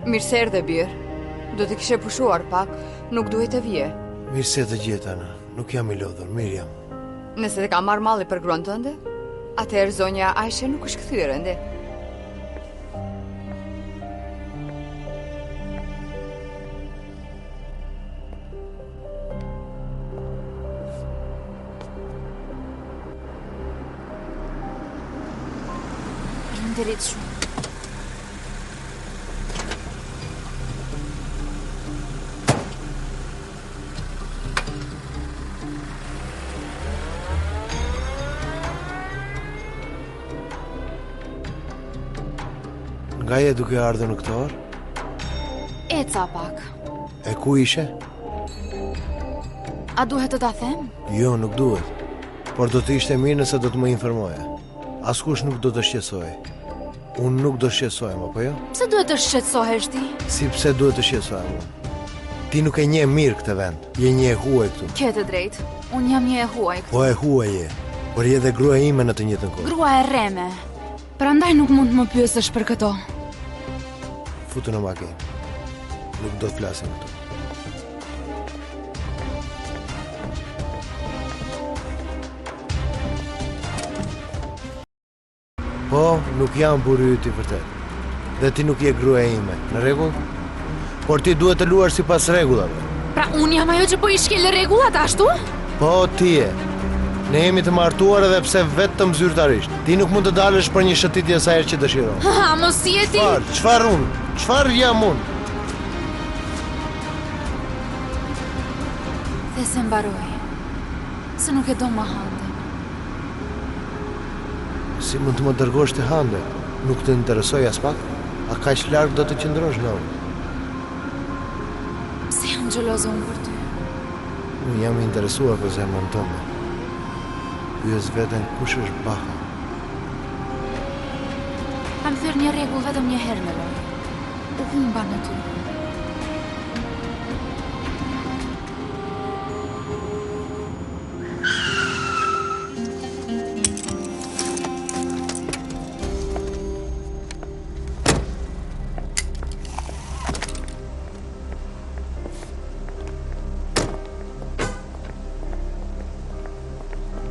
Mirë se erdhe birë. Do të kishe pushuar pak, nuk duhet të vje. Mirë se të gjeta në, nuk jam i lodhur, mirë jam. Nëse të ka marrë malli për gruan tënde, atëherë zonja Aisha nuk është kthyer ende. Faleminderit shumë. Nga je duke ardhur në këtë orë? Eca pak. E ku ishe? A duhet të ta them? Jo, nuk duhet. Por do të ishte mirë nëse do të më informoje. Askush nuk do të shqetësoj. Unë nuk do shqetësohem, apo jo? Pse duhet të shqetësohesh ti? Si pse duhet të shqetësohem unë? Ti nuk e njeh mirë këtë vend. Je një e huaj këtu. Ke të drejtë. Unë jam një e huaj këtu. Po e huaj je. Por je dhe gruaja ime në të njëjtën kohë. Grua e rreme. Prandaj nuk mund të më pyesësh për këto. Futu në makinë. Nuk do të flasim këtu. Po, nuk jam burri yt i vërtet. Dhe ti nuk je gruaja ime, në rregull? Por ti duhet të luash sipas rregullave. Pra unë jam ajo që po i shkel rregullat ashtu? Po, ti je. Ne jemi të martuar edhe pse vetëm zyrtarisht. Ti nuk mund të dalësh për një shëtitje sa herë që dëshiron. Ha, mos si e ti? Çfarë unë? Çfarë jam unë? Dhe se mbaroj. Se nuk e do më hande. Si mund të më dërgosh të hande? Nuk të interesoj as pak? A kaq larg do të qëndrosh në unë? Pse jam xheloze unë për ty? Unë jam i interesuar për zemrën tënde. Pyes veten kush është Baha. Kam thyrë një rregull vetëm një herë në lojë. U humba në ty.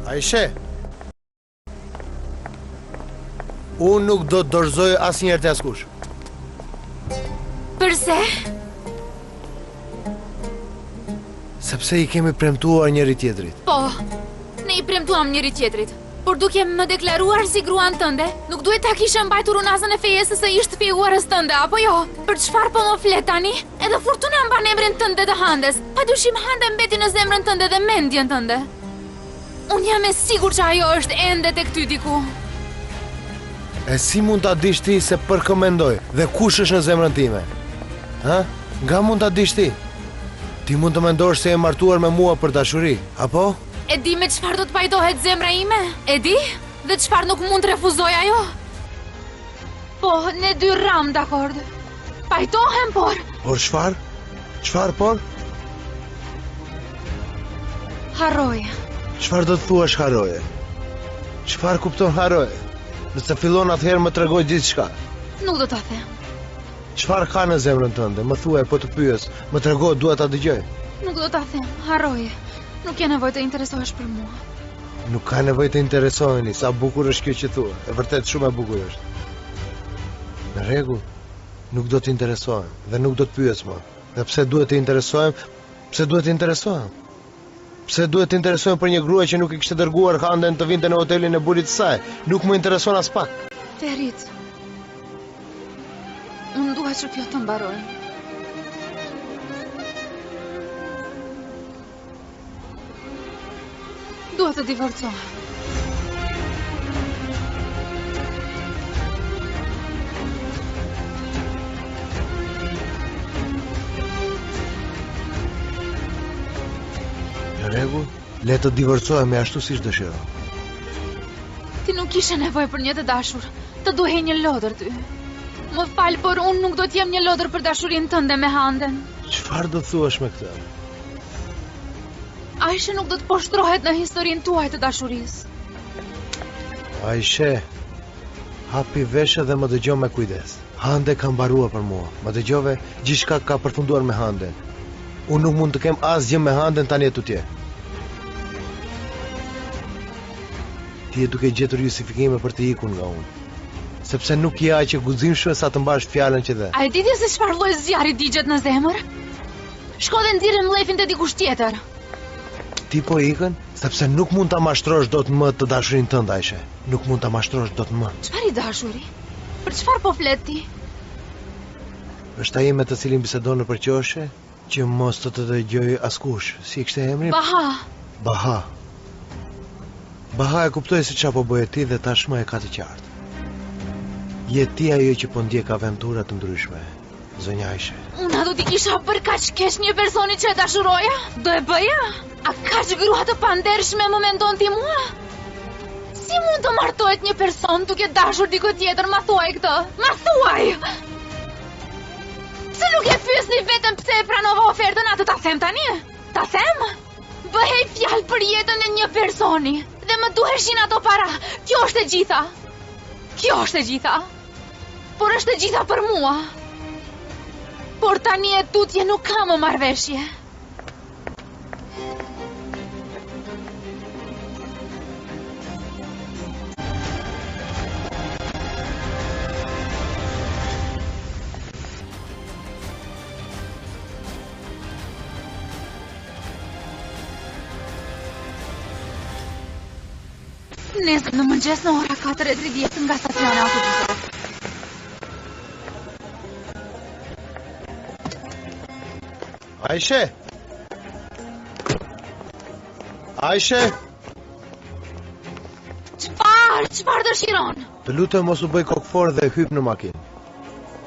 Aishe, unë nuk do të dorëzoj asnjëherë të askush. Përse? Sepse i kemi premtuar njëri tjetrit. Po, ne i premtuam njëri tjetrit. Por duke më deklaruar si gruan tënde, nuk duhet ta kishe mbajtur unazën e fejesës së ish të figuarës tënde, apo jo? Për çfarë po më flet tani? Edhe Fortuna mban emrin tënde të Handes. Padyshim Hande mbeti në zemrën tënde dhe mendjen tënde. Unë jam e sigur që ajo është ende tek ty diku. E si mund ta dish ti se për kë mendoj dhe kush është në zemrën time? Ha? Nga mund ta dish ti? Ti mund të mendosh se je martuar me mua për dashuri, apo? E di me çfarë do të pajtohet zemra ime? E di? Dhe çfarë nuk mund të refuzoj ajo? Po, ne dy ram dakord. Pajtohem, por... Por çfarë? Çfarë por? Harroje. Çfarë do të thuash harroje? Çfarë kupton harroje? Nëse fillon atëherë më tregoj gjithçka. Nuk do ta them. Çfarë ka në zemrën tënde? Më thuaj, po të pyes, më trego, dua ta dëgjoj. Nuk do ta them, harroje. Nuk ke nevojë të interesohesh për mua. Nuk ka nevojë të interesoheni, sa bukur është kjo që thua. E vërtet shumë e bukur është. Në rregull, nuk do të interesohem dhe nuk do të pyes më. Dhe pse duhet të interesohem? Pse duhet të interesohem? Pse duhet të interesohem për një grua që nuk i kishte dërguar Handen të vinte në hotelin e burit të saj? Nuk më intereson as pak. Ferit. Unë dua që kjo të mbaroj. Dua të divorcohem. Në rregull, le të divorcohemi ashtu siç dëshiron. Ti nuk kishe nevojë për një të dashur, të duhej një lodër ty. Më fal, por unë nuk do të jem një lodër për dashurinë tënde me Handen. Çfarë do të thuash me këtë? Aisha nuk do të poshtrohet në historinë tuaj të dashurisë. Aishe, Hapi veshë dhe më dëgjo me kujdes. Hande ka mbaruar për mua. Më dëgjove, gjithçka ka përfunduar me Handen. Unë nuk mund të kem asgjë me Handen tani tutje. Ti je duke gjetur justifikime për të ikur nga unë. Sepse nuk je aq e guximshme sa të mbash fjalën që dhe. A e diti se çfarë lloj zjarri digjet në zemër? Shko dhe nxirrë mllefin te dikush tjetër. Ti po ikën, sepse nuk mund ta mashtrosh dot më të dashurinë tënde, Aisha. Nuk mund ta mashtrosh dot më. Çfarë i dashuri? Për çfarë po flet ti? Është ai me të cilin bisedon në përqoshe, që mos të dëgjoj askush. Si kishte emrin? Baha. Baha. Baha e kuptoi se çfarë po bëje ti dhe tashmë e ka të qartë. Je ti ajo që po ndjek aventura të ndryshme, zonja Aisha. Unë do t'i kisha për kaq keq një personi që e dashuroja? Do e bëja? A kaq grua të pandershme më mendon ti mua? Si mund të martohet një person duke dashur dikë tjetër? Ma thuaj këtë. Ma thuaj. Pse nuk e pyesni vetëm pse e pranova ofertën atë, ta them tani? Ta them? Bëhej fjalë për jetën e një personi dhe më duheshin ato para. Kjo është e gjitha. Kjo është e gjitha. Por është e gjitha për mua. Por tani e tutje nuk ka më marrëveshje. Nesër në mëngjes në ora 4:30 nga stacioni autobusit. Aisha! Aisha! Çfarë dëshiron? Të lutem mos u bëj kokfor dhe hyp në makinë.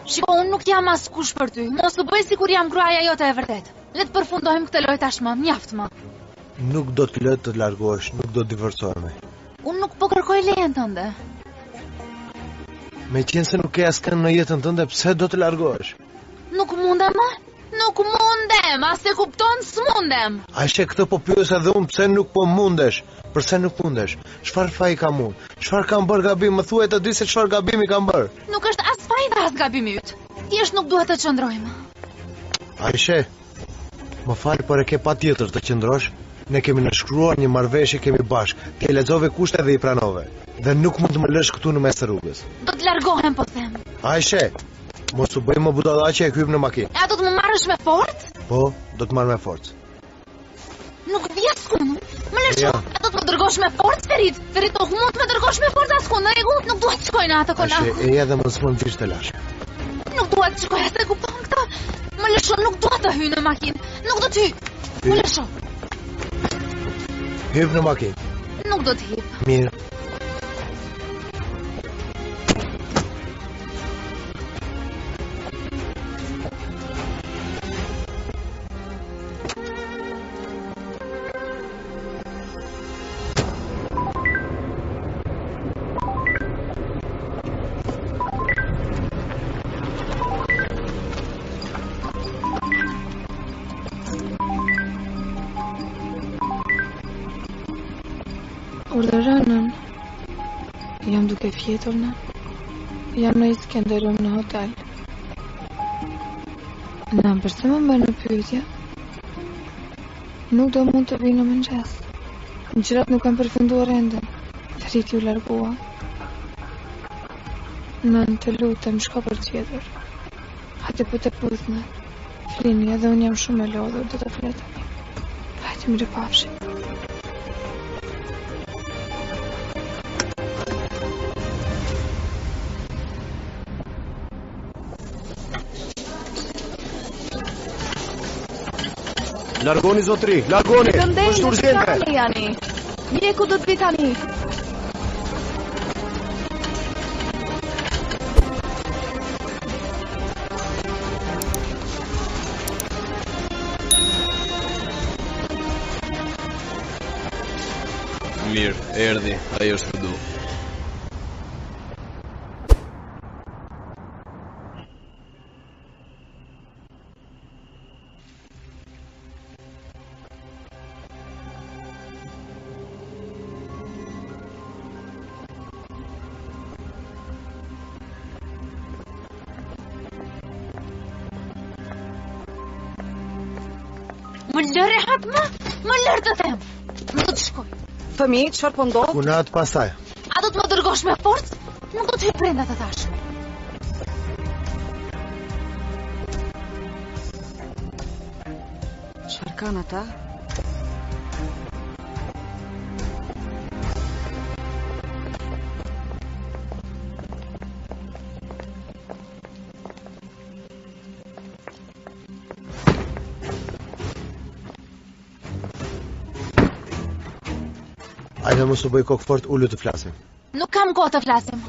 Shiko, unë nuk jam askush për ty. Mos u bëj sikur jam gruaja jote e vërtet. Le të përfundojmë këtë lojë tashmë, mjaft më. Nuk do të lë të largohesh, nuk do të divorcohemi. Unë nuk po kërkoj lejen tënde. Meqense nuk ke askënd në jetën tënde, pse do të largohesh? Nuk mundem, nuk mundem, as e kupton, s'mundem. Aisha, këtë po pyes edhe unë, pse nuk po mundesh? Përse nuk mundesh? Çfarë faji kam unë? Çfarë kam bërë gabim? Më thuaj të di se çfarë gabimi kam bërë. Nuk është as fajta as gabimi yt. Thjesht nuk duhet të qëndrojmë. Aisha, më fal, por e ke patjetër të qëndrosh. Ne kemi nënshkruar një marrëveshje, kemi bashk. Ti e lexove kushtet dhe i pranove. Dhe nuk mund të më lësh këtu në mes të rrugës. Do të largohem, po them. Aisha, mos u bëj më budallaqe e hyp në makinë. A do të më marrësh me forcë? Po, do të marr me forcë. Nuk di askund. Më lësho. Ja. A do të më dërgosh me forcë, Ferit? Ferit, nuk mund të më dërgosh me forcë askund, në rregull? Nuk dua të shkoj në atë konak. Aisha, e edhe mos më nxirr të lash. Nuk dua të shkoj, se kupton këtë? Më lësho, nuk dua të hyj në makinë. Nuk do të hyj. Më lësho. Hyp në makinë. Nuk do të hyj. Mirë. Urdhëronën. Jam duke fjetur në. Jam në Iskenderun në hotel. Në përse më mërë në pyetje? Nuk do mund të vi në mëngjes. Gjërat nuk kanë përfunduar ende. Ferit ju largua. Nën, të lutem, shko për tjetër. Hajde po të puthne. Flini, edhe unë jam shumë e lodhur, do të fletemi. Hajde mirë pafshim. Largoni zotri, largoni. Është urgjente. Jani. Mjeku do të vi tani. Mirë, erdhi, ai është këtu. Më lërë e hatë më lërë të them. Më do të shkoj. Fëmi, çfarë po ndodh? Punat pastaj. A do të më dërgosh me forcë? Nuk do të hyj brenda të thash. Çfarë kanë ata? Ajde mos u bëj kokë fort, ullu të flasim. Nuk kam kohë të flasim.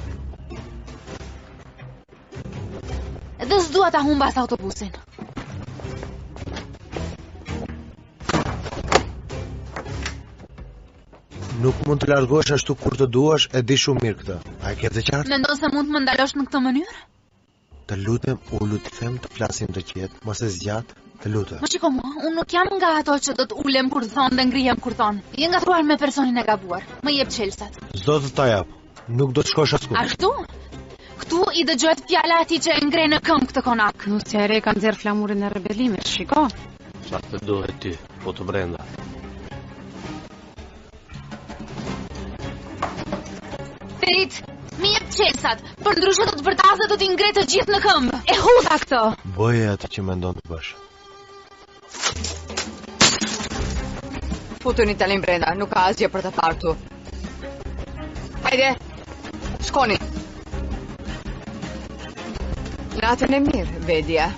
Dhe s'dua ta humbas autobusin. Nuk mund të largohesh ashtu kur të duash, e di shumë mirë këtë. A e ke të qartë? Mendon se mund të më ndalosh në këtë mënyrë? Të lutem, ullu të them të flasim të qetë, mos e zgjat, të lutem. Më shiko mua, unë nuk jam nga ato që do të ulem kur thon dhe ngrihem kur thon. Je ngatruar me personin e gabuar. Më jep çelsat. S'do të ta jap. Nuk do të shkosh asku. Ashtu? Këtu i dëgjohet fjala e atij që e ngre në këmbë këtë konak. Nusja e re ka nxjerr flamurin e rebellimit, shiko. Çfarë të duhet ty, po të brenda. Ferit, më jep çelsat. Për ndryshe do të vërtas dhe do t'i ngre të gjithë në këmbë. E hudha këtë. Bëje atë që mendon të bësh. Futuni tani brenda, nuk ka asgjë për të parë tu. Hajde, shkoni. Natën e mirë, Vedja.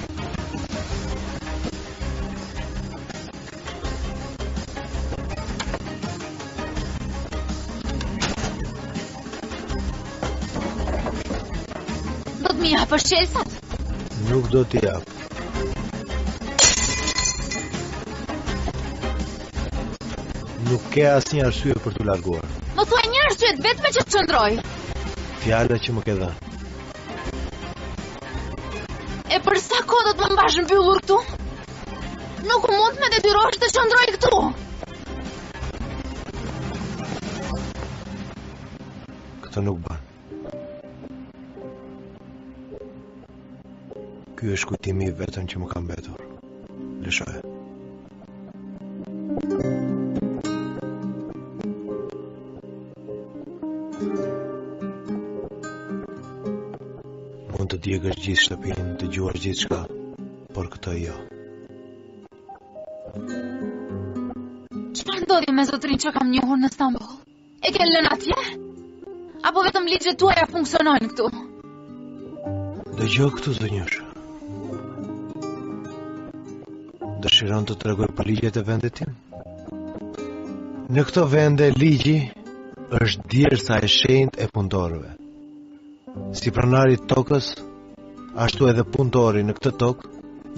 Do të më japësh çelsat? Nuk do t'i jap. Nuk ke asnjë arsye për t'u larguar. Më thuaj një arsye vetëm që të çndroj. Fjala që më ke dhënë. E për sa kohë do të më mbash mbyllur këtu? Nuk mund të më detyrosh të çndroj këtu. Këtë nuk bën. Ky është kujtimi i vetëm që më ka mbetur. Lëshoje. Mund të djegësh gjithë shtëpinë, të dëgjuash gjithçka, por këtë jo. Çfarë ndodhi me zotrin që kam njohur në Stamboll? E ke lënë atje? Apo vetëm ligjet tuaja funksionojnë këtu? Dëgjoj këtu zonjësh. Dëshiron të tregoj për ligjet e vendit tim? Në këto vende ligji është djersa e shenjtë e punëtorëve. Si pronari i tokës, ashtu edhe punëtori në këtë tokë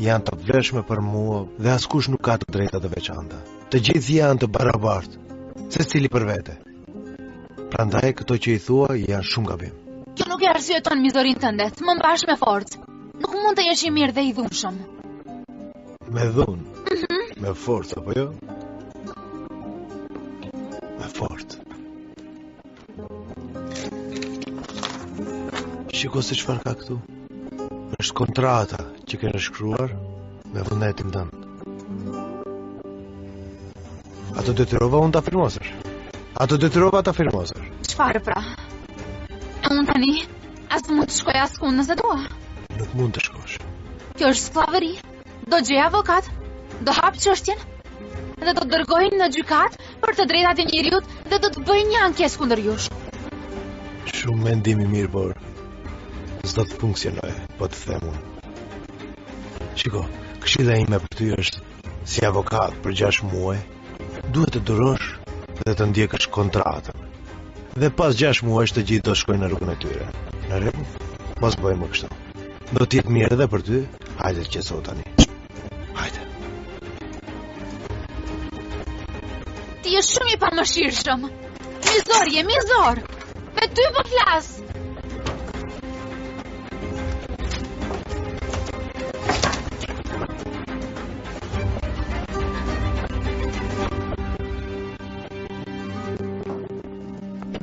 janë të vlefshme për mua dhe askush nuk ka të drejta të veçanta. Të gjithë janë të barabartë, secili për vete. Prandaj këto që i thua janë shumë gabim. Kjo nuk e arsyeton mizorin tënde, të më mbash me forcë. Nuk mund të jesh i mirë dhe i dhunshëm. Me dhunë, me forcë, apo jo? Me forcë. Shiko se çfarë ka këtu. Është kontrata që kene shkruar me vullnetin tënd. Ato detyrova unë ta firmosësh. Ato detyrova ta firmosësh. Çfarë pra? Unë tani as mund të shkoj askund nëse dua. Nuk mund të shkosh. Kjo është skllavëri. Do gjej avokat, do hap çështjen dhe do të dërgojnë në gjykat për të drejtat e njeriut dhe do të bëjnë një ankesë kundër jush. Shumë mendim i mirë, por s'do të funksionoje, po të them unë. Shiko, këshilla ime për ty është si avokat për 6 muaj, duhet të durosh dhe të ndjekësh kontratën. Dhe pas 6 muajsh të gjithë do shkojnë në rrugën e tyre. Në rregull? Mos bëjmë më kështu. Do të jetë mirë edhe për ty. Hajde të qetëso tani. Hajde. Ti je shumë i pamëshirshëm. Mizor je, mizor. Me ty po flas.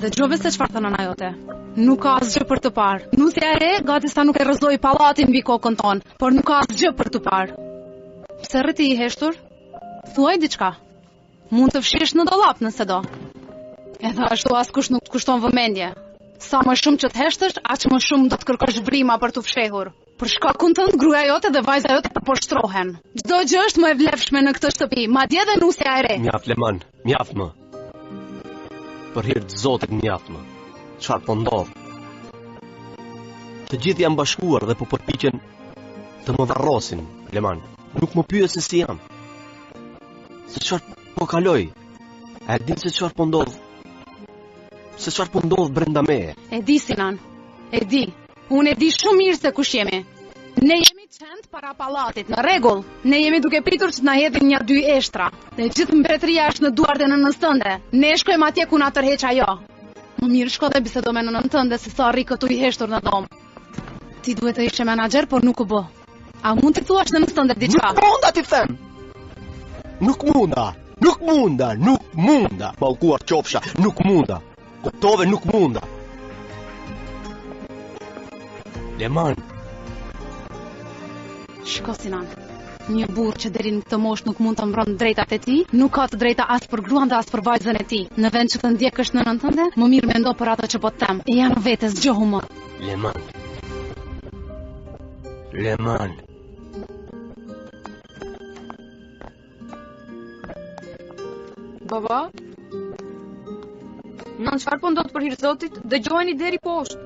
Dëgjove se çfarë thënë ana jote. Nuk ka asgjë për të parë. Nusja e re gati sa nuk e rrëzoi pallatin mbi kokën tonë, por nuk ka asgjë për të parë. Pse rreti i heshtur? Thuaj diçka. Mund të fshish në dollap nëse do. Edhe ashtu askush nuk të kushton vëmendje. Sa më shumë që të heshtësh, aq më shumë do të kërkosh vrima për të fshehur. Për shkakun tënd, gruaja jote dhe vajza jote përposhtrohen. Çdo gjë është më e vlefshme në këtë shtëpi, madje edhe nusja e re. Mjaft Leman, mjaft më. Për hir të Zotit mjaft më. Çfarë po ndodh? Të gjithë janë bashkuar dhe po përpiqen të më varrosin, Leman. Nuk më pyet se si jam. Se çfarë po kaloj? A din se çfarë po ndodh? Se çfarë po ndodh brenda meje? E di Sinan, e di. Unë e di shumë mirë se kush jemi. Ne jemi qend para pallatit, në rregull. Ne jemi duke pritur që të na hedhin 1-2 eshtra. Dhe gjithë mbretëria është në duart e nënës tënde. Ne shkojmë atje ku na tërheq ajo. Më mirë shko dhe bisedo me nënën tënde se sa rri këtu i heshtur në dom. Ti duhet të ishe menaxher, por nuk u bë. A mund të thuash nënës tënde diçka? Nuk munda ti them. Nuk munda. Mallkuar qofsha, nuk munda. Kuptove, nuk munda. Leman. Shko Sinan. Një burrë që deri në këtë moshë nuk mund të mbron drejtat e tij, nuk ka të drejta as për gruan dhe as për vajzën e tij. Në vend që të ndjekësh nënën tënde, më mirë mendo për ato që po të them. E janë vetes gjohu më. Leman. Baba? Nën çfarë po ndodh për hir të Zotit? Dëgjojeni deri poshtë.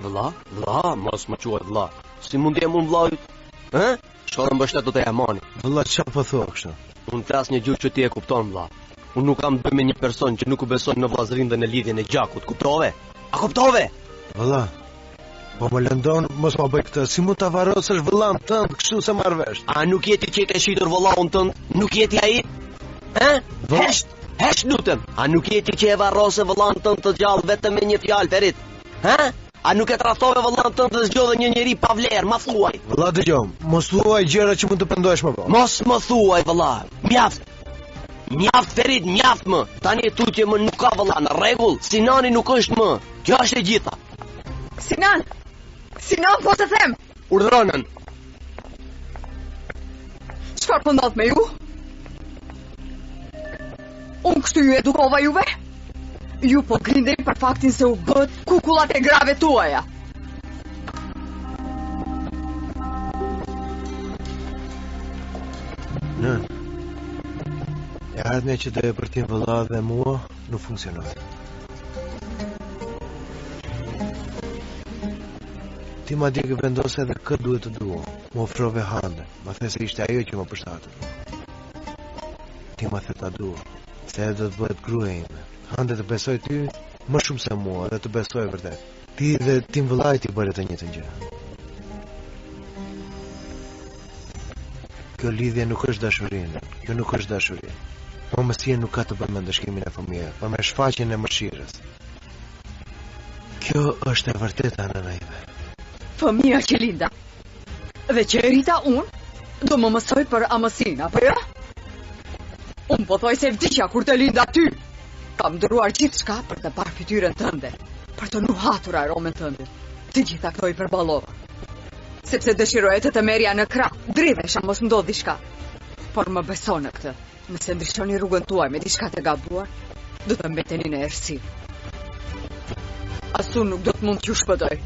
Vëlla, mos më quaj vëlla. Si mund jem unë vllajt? Shko dhe mbështet do të jamani. Vëlla, çfarë po thua kështu? Unë flas një gjë që ti e kupton vëlla. Unë nuk kam të bëj me një person që nuk u beson në vllazërinë dhe në lidhjen e gjakut, kuptove? A kuptove? Vëlla, po më lëndon mos ma bëj këtë. Si mund ta varrosësh vëllan tënd kështu se marr vesh? A nuk jeti që ke shitur vëllaun tënd? Nuk jeti ai? Hesh lutem. A nuk jeti që e varrose vëllaun tënd të gjallë vetëm me një fjalë Ferit? A nuk e trahtove vëllan tënd të zgjodhe një njeri pa vlerë, ma thuaj. Vëlla dëgjom, mos thuaj gjëra që mund të pendohesh më vonë. Mos më thuaj vëlla. Mjaft Ferit, mjaft më. Tani tutje më nuk ka vëlla, në rregull. Sinani nuk është më. Kjo është e gjitha. Sinan, po të them. Urdhëronën. Çfarë po ndodh me ju? Unë kështu ju edukova juve? Ju po grindeni për faktin se u bët kukullat e grave tuaja. Nën, e ardhmja që të e përtim vëlla dhe mua nuk funksionoj. Ti ma di që vendose edhe këtë duhet të dua. Më ofrove hande, ma the se ishte ajo që më përshtatët. Ti ma the ta dua, se edhe do të bëhet gruaja ime. Hande të besoj ty më shumë se mua dhe të besoj vërtet. Ti dhe tim vëllai ti bëre të njëjtën gjë. Kjo lidhje nuk është dashurinë. Kjo nuk është dashuri. Mamësia nuk ka të bëjë me ndëshkimin e fëmijëve, por me shfaqjen e mëshirës. Kjo është e vërteta nëna ime. Fëmija që linda dhe që e rita unë do më mësoj për amësin, apo jo? Unë po thoj se vdiqja kur të linda ty. Kam ndëruar gjithë shka për të parë fytyrën tënde, për të nuhatur aromen tënde. Të gjitha këto i përballova. Sepse dëshiroja të merja në krah, dridhesha mos ndodh diçka. Por më beso në këtë. Nëse ndryshoni rrugën tuaj me diçka të gabuar, do të mbeteni në errësi. Asu nuk do të mund t'ju shpëtoj.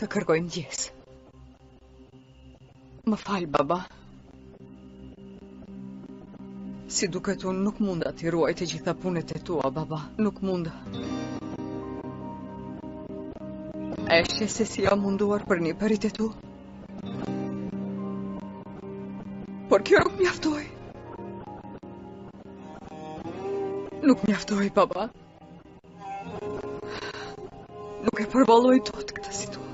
të kërkoj ndjes. Më fal, baba. Si duket unë nuk munda t'i ruaj të gjitha punet e tua, baba. Nuk munda. Eshe se si jam munduar për një parit e tu. Por kjo nuk mjaftoj. Nuk mjaftoj, baba. Nuk e përballoj dot këtë situatë.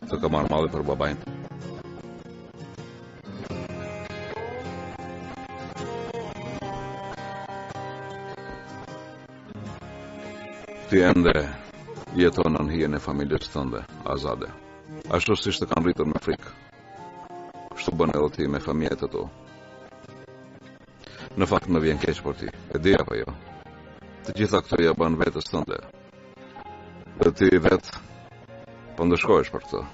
Të ka marrë malli për babajnë. Ti ende jeton në hijen e familjes tënde, Azade. Ashtu siç të kanë rritur me frikë. Kështu bën edhe ti me familjet e tu. Në fakt më vjen keq për ti. E di apo jo? Të gjitha këto ja bën vetes tënde. Dhe ti vetë po ndëshkohesh për këtë.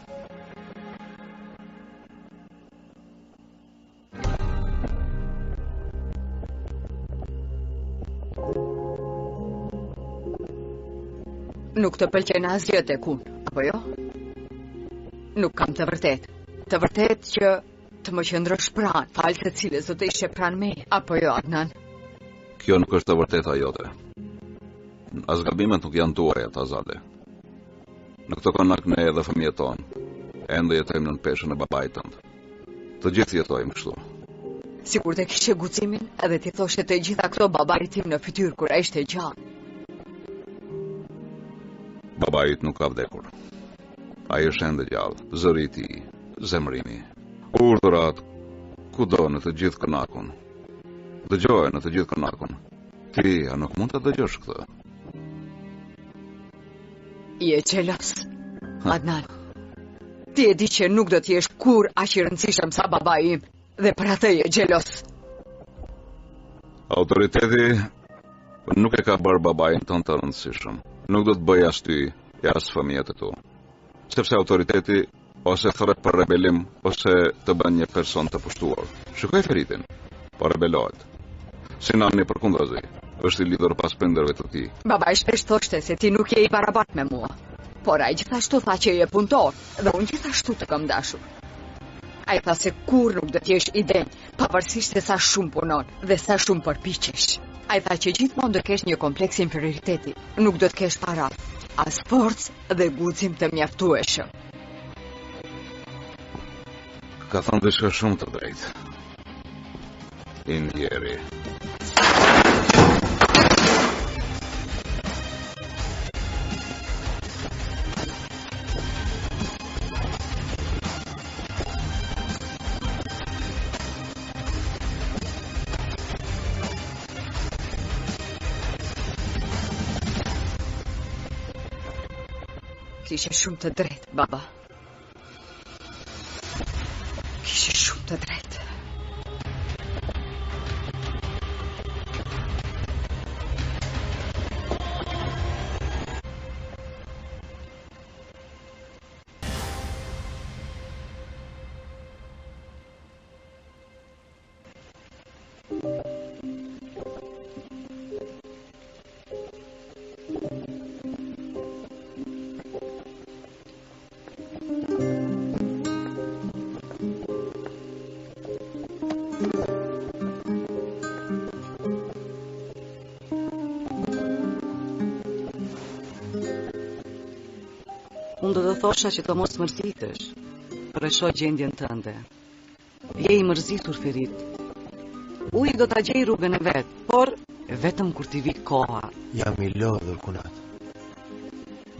Nuk të pëlqen asgjë tek unë, apo jo? Nuk kam të vërtet. Të vërtet që të më qëndrosh pranë, falë se cilës do të ishe pranë me, apo jo, Adnan? Kjo nuk është të vërteta jote. As gabimet nuk janë tuaja, Azade. Në këtë konak ne edhe fëmijët tonë, ende jetojmë në peshën e babait tënd. Të gjithë jetojmë kështu. Sikur të kishe guximin, edhe ti thoshe të gjitha këto babait tim në fytyrë kur ai ishte gjallë. Babait nuk ka vdekur. Ai është ende gjallë, zëri i tij, zemrimi, urdhërat, kudo në të gjithë kënakun. Dëgjoje në të gjithë kënakun. Ti a nuk mund të dëgjosh këtë? Je xhelos, Adnan. Ti e di që nuk do t'jesh kur aq i rëndësishëm sa babai im, dhe për atë je xhelos. Autoriteti nuk e ka bërë babain tënd të rëndësishëm. Nuk do të bëj as ty, as fëmijët e tu. Sepse autoriteti ose thret për rebelim, ose të bën një person të pushtuar. Shikoj Feritin, po rebelohet. Sinani përkundrazi, është i lidhur pas prindërve të tij. Babai shpesh thoshte se ti nuk je i barabartë me mua. Por ai gjithashtu tha që je punëtor, dhe unë gjithashtu të kam dashur. Ai tha se kur nuk do t'jesh i denj, pavarësisht se sa shumë punon dhe sa shumë përpiqesh. Ai tha që gjithmonë do kesh një kompleks inferioriteti, nuk do të kesh para, as forcë dhe guxim të mjaftueshëm. Ka thënë diçka shumë të drejtë. Indieri. Kishe shumë të drejtë, baba. Kishe shumë të drejtë. Unë do të thosha që të mos mërzitesh, për e shoh gjendjen tënde. Je i mërzitur, Ferit. Uji do ta gjej rrugën e vet, por vetëm kur t'i vi koha. Jam i lodhur, Kunat.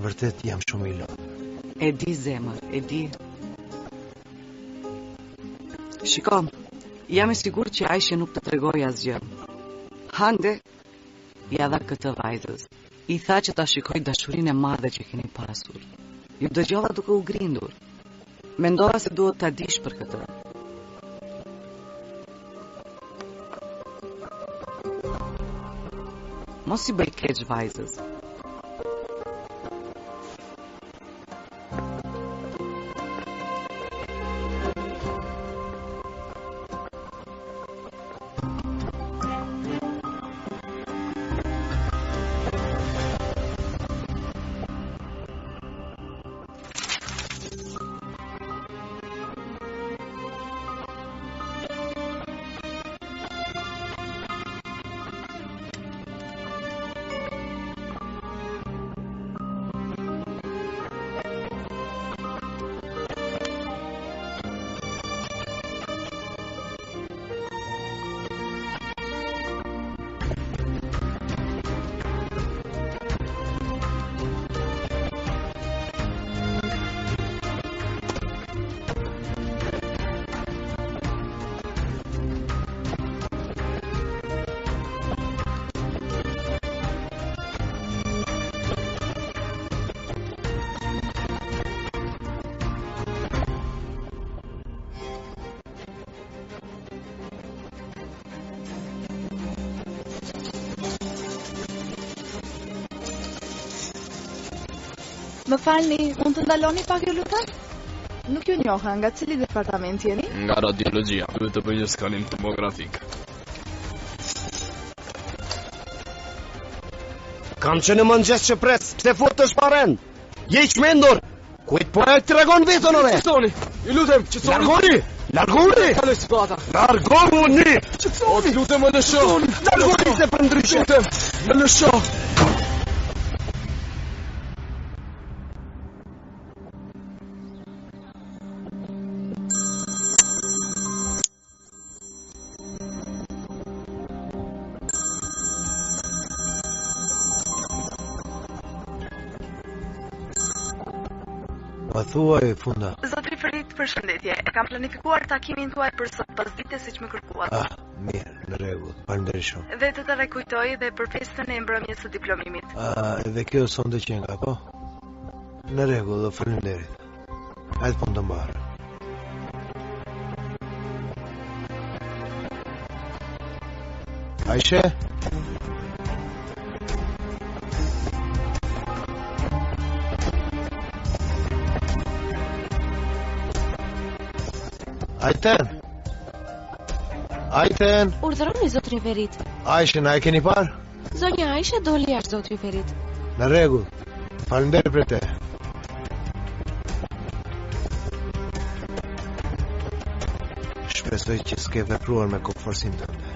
Vërtet jam shumë i lodhur. E di, zemër, e di. Shiko, jam e sigurt që Aisha nuk të tregoi asgjë. Hande, ja dha këtë vajzës. I tha që ta shikoj dashurinë e madhe që keni pasur. Ju dëgjova duke u grindur. Mendova se duhet ta dish për këtë. Mos i bëj keq vajzës. Më falni, mund të ndaloni pak ju lutem? Nuk ju njoha, nga cili departament jeni? Nga radiologjia, duhet të bëj një skanim tomografik. Kam që në mëngjes që pres, pse fut të shparen? Je i qmendur! Kujt po e të regon vetën ore? Qëtoni, ju lutem, qëtoni! Largoni! Largoni! Kaloj spata! Largoni! Qëtoni! Lutem, më lësho! Largoni se për ndryshe! Lutem, më lësho! Ma thuaj, Funda. Zotri Ferit, përshëndetje. E kam planifikuar takimin tuaj për sot pasdite siç më kërkuat. Mirë, në rregull. Faleminderit shumë. Dhe të rikujtoj dhe për festën e mbrëmjes së diplomimit. Edhe kjo sonde qenga, po? Në rregull, faleminderit. Hajde po të mbarë. Aishe? Ajten. Urdhëroni zotri Ferit. Aishe, na e keni parë? Zonja Aisha doli jashtë zotri Ferit. Në rregull. Faleminderit për te. Shpresoj që s'ke vepruar me kokëforsin tënde.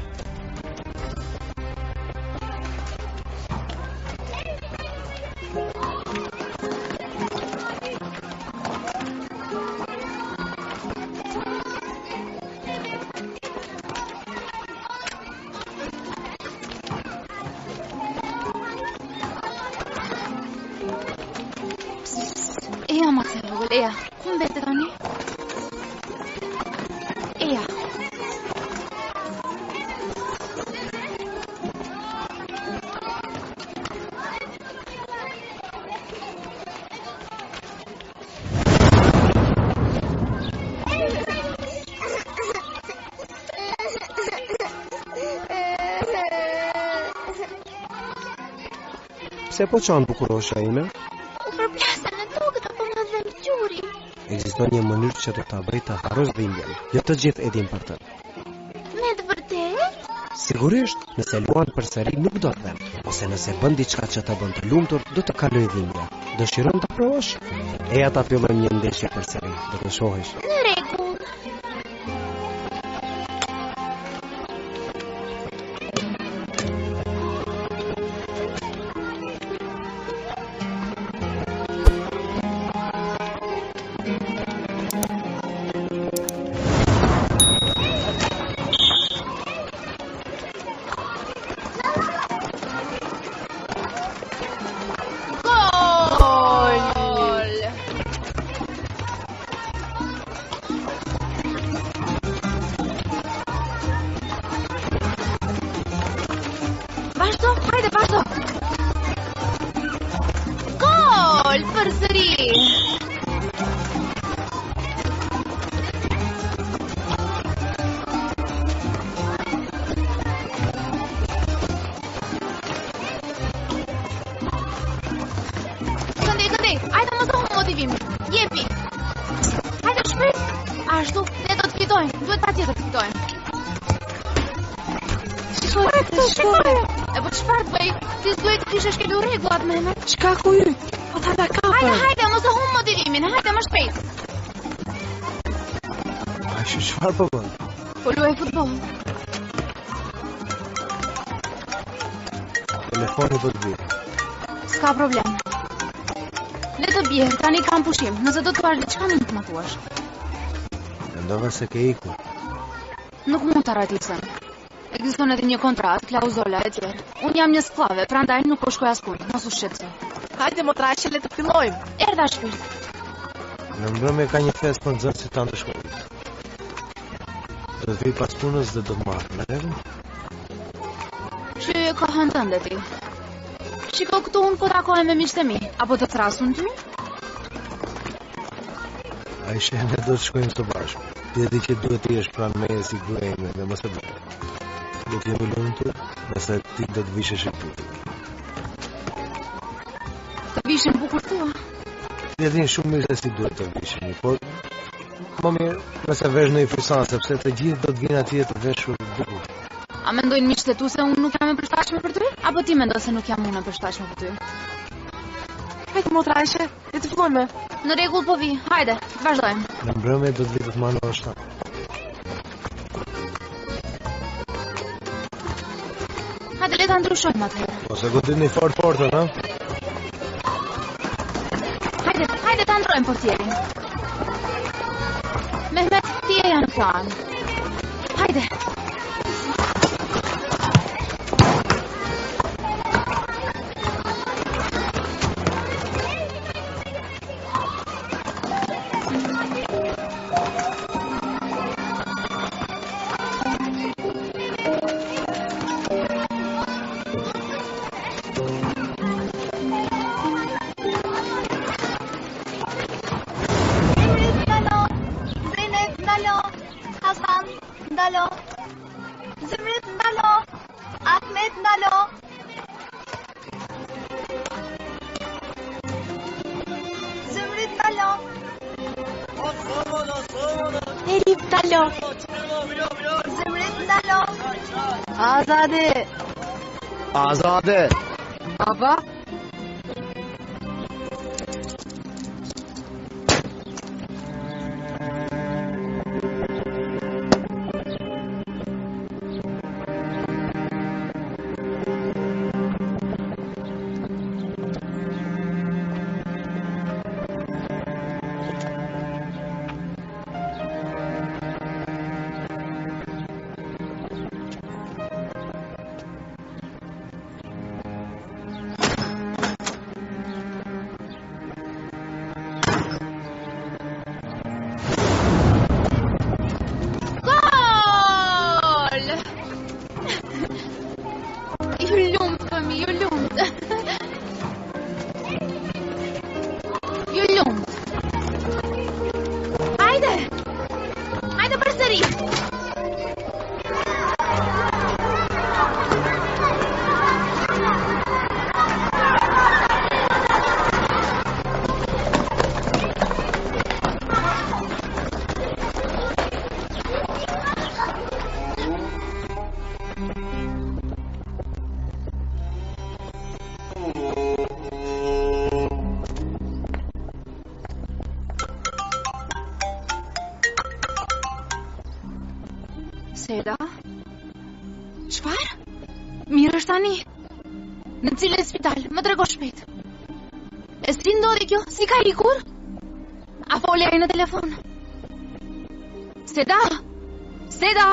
Eja, Marcelo, eja. Ku mbete tani? Eja. Pse po qanë bukurosha ime? Ekziston një mënyrë që të ta bëj të harrosh dhimbjen. Jo të gjithë e din për të. Me të vërtet? Sigurisht, nëse luan përsëri nuk do të them, ose nëse bën diçka që të bën të lumtur, do të kaloj dhimbja. Dëshiron të provosh? Eja ta fillojmë një ndeshje përsëri, do të shohësh. Në rregull. Vazhdo, hajde, vazhdo. Gol, përsëri. Këndej, hajde mos do motivimin. Jepi. Hajde shpejt. Ashtu, ne do të fitojmë. Duhet patjetër të fitojmë. E po çfarë të bëj? Ti duhet të kishe shkelur rregullat me emër. Çka ku yt? Po ta da kapën. Hajde, mos e humb motivimin. Hajde më shpejt. Aishe, çfarë po bën? Po luaj futboll. Telefoni do të vijë. S'ka problem. Le të bjerë, tani kam pushim. Nëse do të pash diçka mund të më thuash. Mendova se ke ikur. Nuk mund të arratisem. Ekziston edhe një kontratë, klauzola e tjerë. Unë jam një sklave, prandaj nuk po shkoj askund, mos u shqetëso. Hajde motraqe, le të fillojmë. Erdha shpirt. Në mbrëmje ka një fest për nxënësit tanë të shkollës. Do të vi pas punës dhe do të marrë, në rregull? Që kohën tënde ti. Shiko këtu unë ko takohem me miqtë e mi, apo të thrasun ty? Aishe, ne do të shkojmë së bashku. Ti e di që duhet të jesh pranë meje si gruaja ime dhe mos e bëj. Do të jemi lumtur, nëse ti do të vishesh këtu. Të vishin bukur tua. e din shumë mirë se si duhet të vishni, por më mirë nëse vesh në i fusan, sepse të gjithë do të vinë atje të veshur bukur. A mendojnë miqtë tu se unë nuk jam e përshtatshme për ty? Apo ti mendon se nuk jam unë e përshtatshme për ty? Hajde, motra Aisha, le të fillojmë. Në rregull, po vi. Hajde, vazhdojmë. Në mbrëmje do të vi të manosh. Hajde, le ta ndryshojmë atëherë. Ose godini fort portën, ha? Hajde ta ndrojmë portierin. Mehmet, ti e janë plan. Hajde. Azade. Baba? Seda? Çfarë? Mirë është tani? Në cilë spital? Më trego shpejt. E si ndodhi kjo? Si ka ikur? A foli ai në telefon? Seda? Seda?